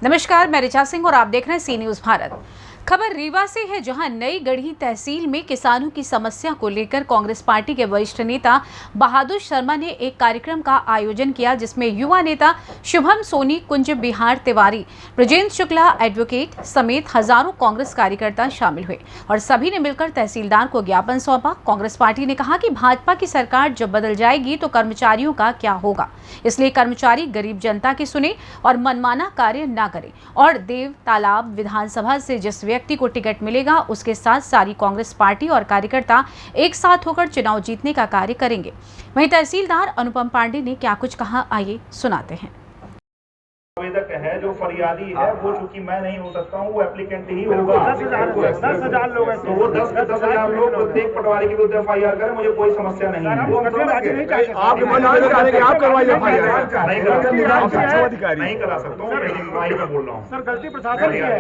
नमस्कार, मैं ऋचा सिंह और आप देख रहे हैं सी न्यूज भारत। खबर रीवा से है, जहां नई गढ़ी तहसील में किसानों की समस्या को लेकर कांग्रेस पार्टी के वरिष्ठ नेता बहादुर शर्मा ने एक कार्यक्रम का आयोजन किया, जिसमें युवा नेता शुभम सोनी, कुंज बिहार तिवारी, ब्रजेंद्र शुक्ला एडवोकेट समेत हजारों कांग्रेस कार्यकर्ता शामिल हुए और सभी ने मिलकर तहसीलदार को ज्ञापन सौंपा। कांग्रेस पार्टी ने कहा कि भाजपा की सरकार जब बदल जाएगी तो कर्मचारियों का क्या होगा, इसलिए कर्मचारी गरीब जनता की सुने और मनमाना कार्य न करें और देव तालाब विधानसभा से जिस व्यक्ति को टिकट मिलेगा उसके साथ सारी कांग्रेस पार्टी और कार्यकर्ता एक साथ होकर चुनाव जीतने का कार्य करेंगे। वहीं तहसीलदार अनुपम पांडे ने क्या कुछ कहा, आइए सुनाते हैं। आवेदक है जो फरियादी है, वो चूंकि मैं नहीं हो सकता हूँ, वो एप्लीकेंट ही होगा। 10,000 लोग हैं, तो वो 10,000 लोग प्रत्येक पटवारी के विरुद्ध FIR करें, मुझे कोई समस्या नहीं है। आप नहीं करा सकता हूँ, मैं बोल रहा हूँ सर, गलती प्रशासन की है,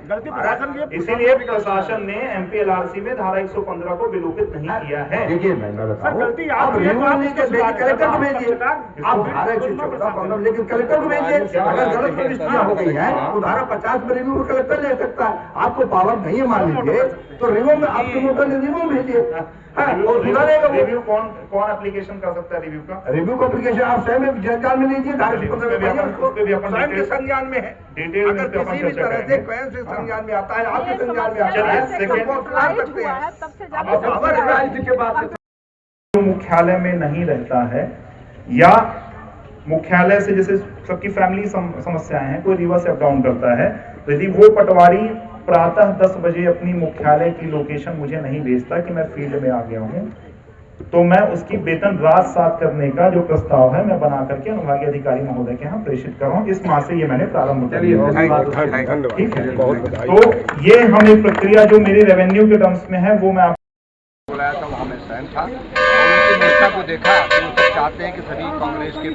गलती प्रशासन की। इसीलिए प्रशासन ने MPLRC में धारा 115 को विलोपित नहीं किया है। देखिए मैं गलती आप कलेक्टर को भेजिए, आप धारा 114 लेकिन कलेक्टर को भेजिए। अगर गलत प्रविष्टियां हो गई है तो धारा 50 में रिव्यू कलेक्टर ले सकता है। आपको पावर नहीं है मान लीजिए, तो रिव्यू में आप रिव्यू भेजिए। रिव्यू कौन एप्लीकेशन कर सकता है? रिव्यू का रिव्यू का एप्लीकेशन आप स्वयं जनजान में लीजिए, स्वयं के संज्ञान में है। डिटेल में किसी भी तरह से स्वयं से संज्ञान में आता है, आपके संज्ञान में आता है। मुख्यालय में नहीं रहता है या मुख्यालय से जैसे सबकी फैमिली समस्याएं हैं, कोई रीवा से अप डाउन करता है, तो यदि वो पटवारी प्रातः 10 बजे अपनी मुख्यालय की लोकेशन मुझे नहीं भेजता कि मैं फील्ड में आ गया हूं, तो मैं उसकी वेतन रात 7 करने का जो प्रस्ताव है मैं बना करके अनुभागीय अधिकारी महोदय के यहाँ प्रेषित कर रहा हूँ। इस माह से ये मैंने प्रारंभ कर दिया। ठीक है, तो ये हम एक प्रक्रिया जो मेरी रेवेन्यू के टर्म्स में है वो मैं बुलाया था, वहाँ मैं सहन था और उनकी निष्ठा को देखा कि वो सब चाहते हैं कि सभी कांग्रेस के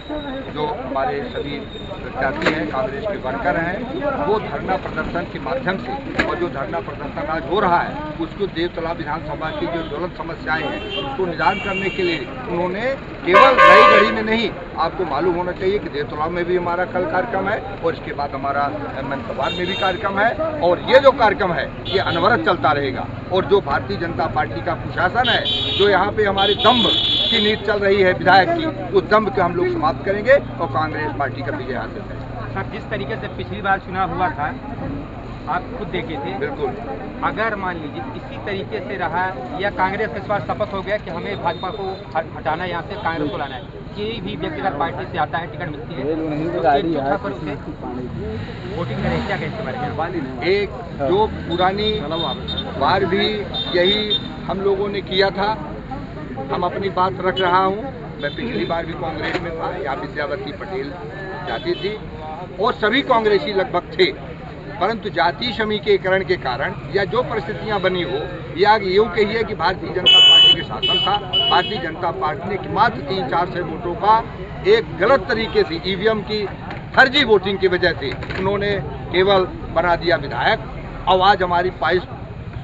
जो हमारे सभी प्रत्याशी हैं, कांग्रेस के वर्कर हैं, वो धरना प्रदर्शन के माध्यम से, और जो धरना प्रदर्शन आज हो रहा है उसको देव तालाब विधानसभा की जो ज्वलंत समस्याएं हैं उसको निदान करने के लिए उन्होंने केवल नई गढ़ी में नहीं, आपको मालूम होना चाहिए कि देव तालाब में भी हमारा कल कार्यक्रम है और इसके बाद हमारा मनकवार में भी कार्यक्रम है, और ये जो कार्यक्रम है ये अनवरत चलता रहेगा। और जो भारतीय जनता पार्टी का कुशासन है, जो यहाँ पे हमारे दम्भ की नीति चल रही है विधायक की, उस दम्भ को हम लोग समाप्त करेंगे और कांग्रेस पार्टी का विजय हासिल करेंगे। सर, जिस तरीके से पिछली बार चुनाव हुआ था आप खुद देखे थे, बिल्कुल, अगर मान लीजिए इसी तरीके से रहा या कांग्रेस के इस बार शपथ हो गया कि हमें भाजपा को हटाना है, यहाँ से कांग्रेस को लाना है, कोई भी व्यक्तिगत पार्टी से आता है, टिकट मिलती है, तो पर उसे वोटिंग करें, क्या कहते हैं? एक जो पुरानी बार भी यही हम लोगों ने किया था, हम अपनी बात रख रहा हूँ। मैं पिछली बार भी कांग्रेस में था, यहाँ भी श्यावती पटेल जाती थी और सभी कांग्रेसी लगभग थे, परंतु जाति समीकरण के कारण या जो परिस्थितियां बनी हो, या यूँ कहिए कि भारतीय जनता पार्टी के शासन था, भारतीय जनता पार्टी ने मात्र 300-400 वोटों का एक गलत तरीके से EVM की फर्जी वोटिंग की वजह से उन्होंने केवल बना दिया विधायक। और आज हमारी 22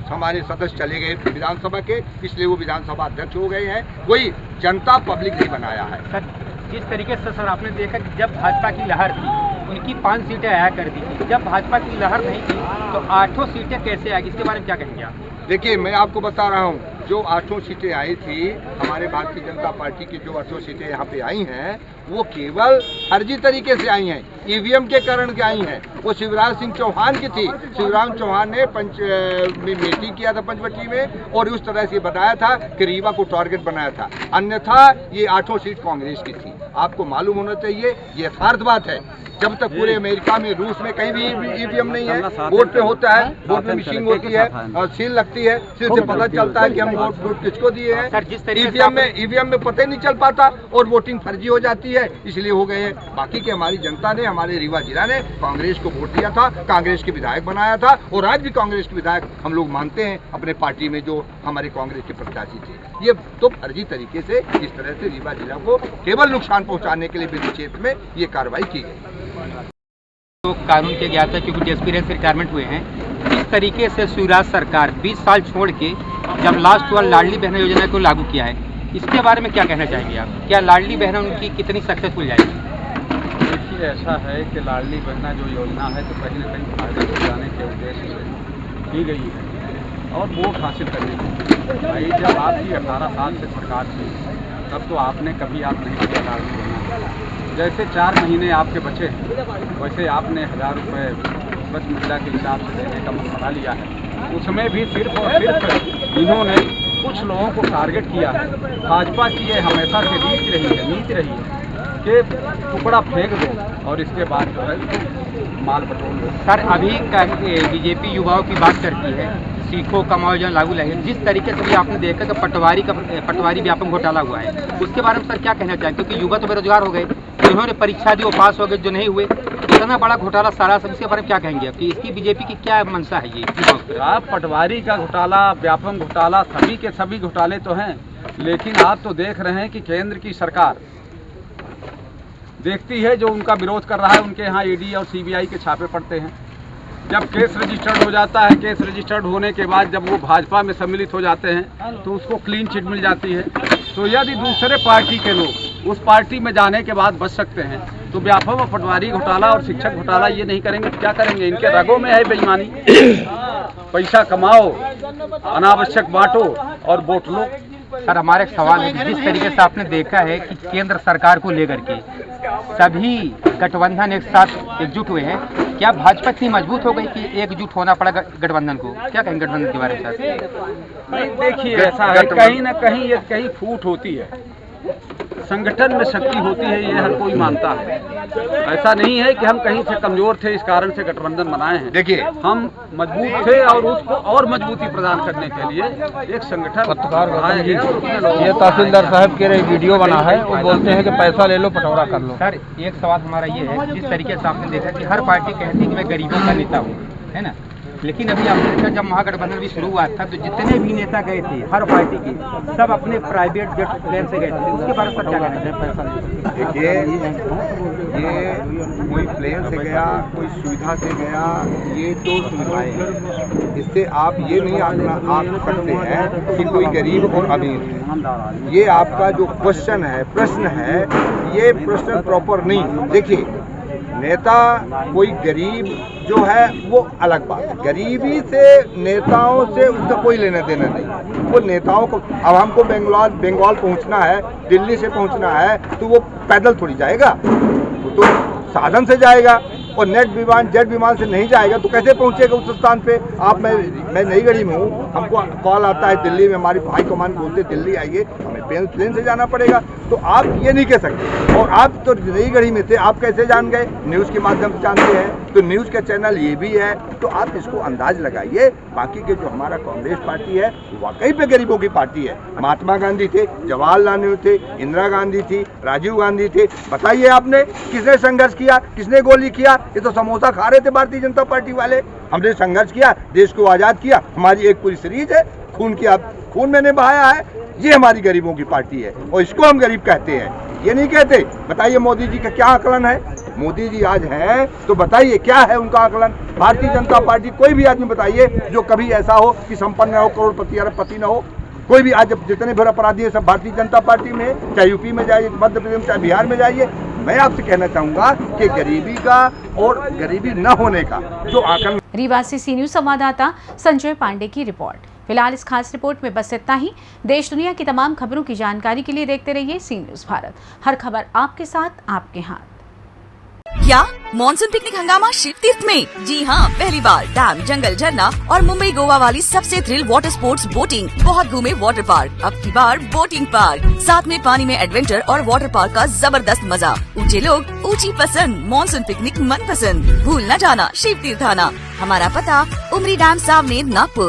हमारे सदस्य चले गए विधानसभा के, इसलिए वो विधानसभा अध्यक्ष हो गए हैं, कोई जनता पब्लिक नहीं बनाया है। सर, जिस तरीके से सर आपने देखा कि जब भाजपा की लहर थी उनकी 5 सीटें आया करती थी, जब भाजपा की लहर नहीं थी तो 8 सीटें कैसे आएगी, इसके बारे में क्या कहेंगे आप? देखिए, मैं आपको बता रहा हूँ, जो 8 सीटें आई थी हमारे भारतीय जनता पार्टी की, जो 8 सीटें यहाँ पे आई हैं वो केवल फर्जी तरीके से आई हैं, EVM के कारण के आई हैं। वो शिवराज सिंह चौहान की थी, शिवराज चौहान ने मीटिंग किया था पंचवटी में और उस तरह से बनाया था कि रीवा को टारगेट बनाया था, अन्यथा ये 8 सीट कांग्रेस की थी। आपको मालूम होना चाहिए, ये यथार्थ बात है। जब तक पूरे अमेरिका में, रूस में कहीं भी EVM नहीं है, वोट पे होता है, वोट में मिशिंग होती है और सील लगती है, सील से पता चलता है कि हम वोट किसको दिए हैं। EVM में पता ही नहीं चल पाता और वोटिंग फर्जी हो जाती है, इसलिए हो गए हैं। बाकी की हमारी जनता ने, हमारे रीवा जिला ने कांग्रेस को वोट दिया था, कांग्रेस के विधायक बनाया था और आज भी कांग्रेस के विधायक हम लोग मानते हैं अपने पार्टी में जो हमारे कांग्रेस के प्रत्याशी थे। ये तो फर्जी तरीके से इस तरह से रीवा जिला को केवल नुकसान पहुंचाने के लिए विद्युत क्षेत्र में ये कार्रवाई की गई। तो कानून के ज्ञाता क्योंकि डिस्पीरेंस रिटायरमेंट हुए हैं, इस तरीके से शिवराज सरकार 20 साल छोड़ के जब लास्ट वाला लाडली बहना योजना को लागू किया है, इसके बारे में क्या कहना चाहेंगे आप? क्या लाडली बहना उनकी कितनी सक्सेसफुल जाएगी? देखिए, ऐसा है कि लाडली बहना जो योजना है तो कहीं न कहीं फायदा पहुँचाने के उद्देश्य से की गई है और वोट हासिल करने की। भाई जब आपकी 18 साल से सरकार थी तब तो आपने कभी याद नहीं किया लाडली बहना। जैसे 4 महीने आपके बचे वैसे आपने 1000 रुपये बस महिला के हिसाब से देने का मसला लिया है। उसमें भी सिर्फ और सिर्फ इन्होंने कुछ लोगों को टारगेट किया है। भाजपा की ये हमेशा से नीति रही है कि टुकड़ा फेंक दो और इसके बाद जो है माल बटोर लो। सर, अभी बीजेपी युवाओं की बात करती है, सीखो कमाओ जो लागू लगे। जिस तरीके से भी आपने देखा कि पटवारी व्यापम घोटाला हुआ है, उसके बारे में सर क्या कहना चाहेंगे? क्योंकि युवा तो बेरोजगार हो गए, जिन्होंने परीक्षा दी वो पास हो गए, जो नहीं हुए। इतना बड़ा घोटाला सारा सब, इसके बारे में क्या कहेंगे आप कि इसकी बीजेपी की क्या मंशा है? ये आप पटवारी का घोटाला, व्यापम घोटाला, सभी के सभी घोटाले तो हैं, लेकिन आप तो देख रहे हैं कि केंद्र की सरकार देखती है जो उनका विरोध कर रहा है, उनके यहाँ ईडी और सीबीआई के छापे पड़ते हैं। जब केस रजिस्टर्ड हो जाता है, केस रजिस्टर्ड होने के बाद जब वो भाजपा में सम्मिलित हो जाते हैं तो उसको क्लीन चिट मिल जाती है। तो यदि दूसरे पार्टी के लोग उस पार्टी में जाने के बाद बच सकते हैं तो व्यापम और पटवारी घोटाला और शिक्षक घोटाला ये नहीं करेंगे तो क्या करेंगे? इनके रगों में है बेईमानी। पैसा कमाओ, अनावश्यक बांटो और वोट लो। सर, हमारा एक सवाल है, जिस तरीके से आपने देखा है कि केंद्र सरकार को लेकर के सभी गठबंधन एक साथ एकजुट हुए हैं, क्या भाजपा इतनी मजबूत हो गई कि एकजुट होना पड़ा गठबंधन को? क्या कहेंगे गठबंधन के बारे में सर? देखिए, ऐसा है कहीं ना कहीं ये कहीं फूट होती है, संगठन में शक्ति होती है, ये हर कोई मानता है। ऐसा नहीं है कि हम कहीं से कमजोर थे इस कारण से गठबंधन बनाए हैं। देखिए, हम मजबूत थे और उसको और मजबूती प्रदान करने के लिए एक संगठन बनाया गया। ये तहसीलदार साहब के लिए वीडियो बना है, वो बोलते हैं कि पैसा ले लो पटौरा कर लो। सर, एक सवाल हमारा ये है, जिस तरीके से आपने देखा कि हर पार्टी कहती है कि मैं गरीबों का नेता हूँ, है ना, लेकिन अभी आपने देखा जब महागठबंधन भी शुरू हुआ था तो जितने भी नेता गए थे हर पार्टी के, सब अपने प्राइवेट जेट प्लेन से गए थे। उसके बारे में सर क्या कहना है? पैसा देखिए, ये कोई प्लेन से गया, कोई सुविधा से गया, ये तो सुविधाएं हैं। इससे आप ये नहीं आंक सकते हैं कि कोई गरीब और अमीर है। ये आपका जो क्वेश्चन है, प्रश्न है, ये प्रश्न प्रॉपर नहीं। देखिए, नेता कोई गरीब जो है वो अलग बात है, गरीबी से नेताओं से उसका कोई लेना देना नहीं। वो नेताओं को, अब हमको बंगाल पहुंचना है, दिल्ली से पहुंचना है तो वो पैदल थोड़ी जाएगा, वो तो साधन से जाएगा। और जेट विमान से नहीं जाएगा तो कैसे पहुंचेगा उस स्थान पे? मैं नई गढ़ी में हूँ, हमको कॉल आता है दिल्ली में, हमारी हाई कमान बोलते दिल्ली आइए, हमें प्लेन से जाना पड़ेगा। तो आप ये नहीं कह सकते। और आप तो नई गढ़ी में थे, आप कैसे जान गए? न्यूज़ के माध्यम से जानते हैं, तो न्यूज़ का चैनल ये भी है, तो आप इसको अंदाज लगाइए। बाकी के जो हमारा कांग्रेस पार्टी है वाकई पे गरीबों की पार्टी है। महात्मा गांधी थे, जवाहरलाल नेहरू थे, इंदिरा गांधी थी, राजीव गांधी थे। बताइए आपने किसने संघर्ष किया, किसने गोली किया? ये तो समोसा खा रहे थे भारतीय जनता पार्टी वाले। हमने संघर्ष किया, देश को आज़ाद किया, हमारी एक पूरी सीरीज है, खून मैंने बहाया है। ये हमारी गरीबों की पार्टी है और इसको हम गरीब कहते हैं, ये नहीं कहते। बताइए मोदी जी का क्या आकलन है? मोदी जी आज हैं तो बताइए क्या है उनका आकलन? भारतीय जनता पार्टी, कोई भी आदमी बताइए जो कभी ऐसा हो कि संपन्न हो, करोड़पति अरबपति न हो। कोई भी आज जितने भी अपराधी है सब भारतीय जनता पार्टी में, चाहे यूपी में जाइए, मध्य प्रदेश में, चाहे बिहार में जाइए। मैं आपसे कहना चाहूंगा कि गरीबी का और गरीबी न होने का जो आकलन। रीवा से सी न्यूज़ संवाददाता संजय पांडे की रिपोर्ट। फिलहाल इस खास रिपोर्ट में बस इतना ही। देश दुनिया की तमाम खबरों की जानकारी के लिए देखते रहिए सी न्यूज़ भारत। हर खबर आपके साथ, आपके हाथ। क्या मॉनसून पिकनिक हंगामा शिव तीर्थ में? जी हाँ, पहली बार डैम, जंगल, झरना और मुंबई गोवा वाली सबसे थ्रिल वाटर स्पोर्ट्स बोटिंग। बहुत घूमे वाटर पार्क, अब की बार बोटिंग पार्क, साथ में पानी में एडवेंचर और वाटर पार्क का जबरदस्त मजा। ऊंचे लोग, ऊंची पसंद, मॉनसून पिकनिक मन पसंद। भूल न जाना शिव तीर्थ आना। हमारा पता उमरी डैम सामने, नागपुर।